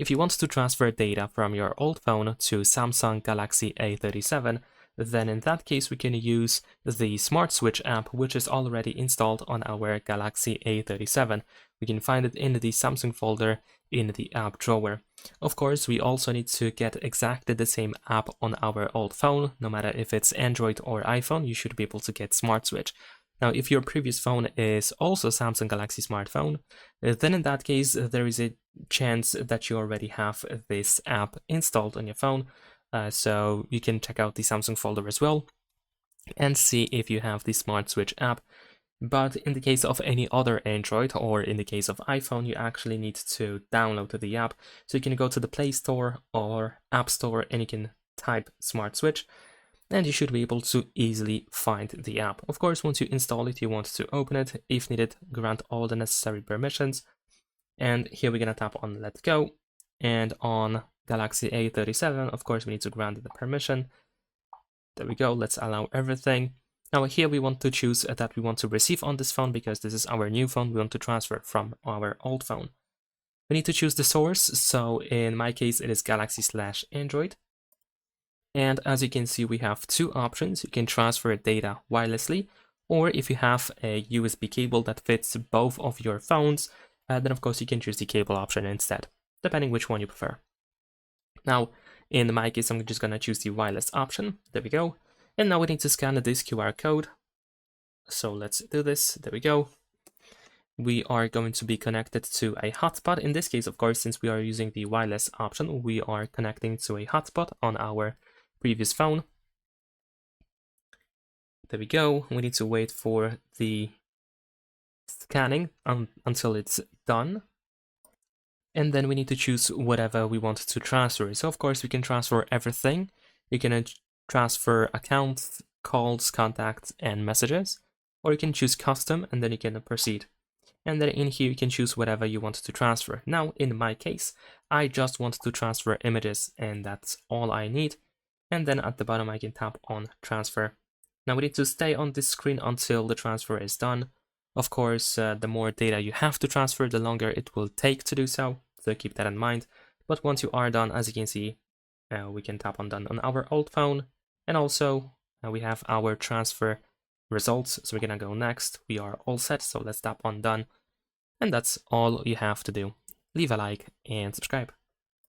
If you want to transfer data from your old phone to Samsung Galaxy A37, then in that case we can use the Smart Switch app, which is already installed on our Galaxy A37. We can find it in the Samsung folder in the app drawer. Of course, we also need to get exactly the same app on our old phone. No matter if it's Android or iPhone, you should be able to get Smart Switch. Now, if your previous phone is also Samsung Galaxy smartphone, then in that case, there is a chance that you already have this app installed on your phone. So you can check out the Samsung folder as well and see if you have the Smart Switch app. But in the case of any other Android or in the case of iPhone, you actually need to download the app. So you can go to the Play Store or App Store and you can type Smart Switch and you should be able to easily find the app. Of course, once you install it, you want to open it. If needed, grant all the necessary permissions. And here we're going to tap on Let Go. And on Galaxy A37, of course, we need to grant the permission. There we go. Let's allow everything. Now here we want to choose that we want to receive on this phone because this is our new phone. We want to transfer from our old phone. We need to choose the source. So in my case, it is Galaxy/Android. And as you can see, we have two options. You can transfer data wirelessly, or if you have a USB cable that fits both of your phones, then of course you can choose the cable option instead, depending which one you prefer. Now, in my case, I'm just going to choose the wireless option. There we go. And now we need to scan this QR code. So let's do this. There we go. We are going to be connected to a hotspot. In this case, of course, since we are using the wireless option, we are connecting to a hotspot on our previous phone. There we go. We need to wait for the scanning until it's done. And then we need to choose whatever we want to transfer. So of course we can transfer everything. You can transfer accounts, calls, contacts, and messages. Or you can choose custom and then you can proceed. And then in here you can choose whatever you want to transfer. Now in my case, I just want to transfer images and that's all I need. And then at the bottom I can tap on transfer. Now we need to stay on this screen until the transfer is done. Of course, the more data you have to transfer, the longer it will take to do so. So keep that in mind. But once you are done, as you can see, we can tap on done on our old phone. And also we have our transfer results. So we're gonna go next. We are all set. So let's tap on done. And that's all you have to do. Leave a like and subscribe.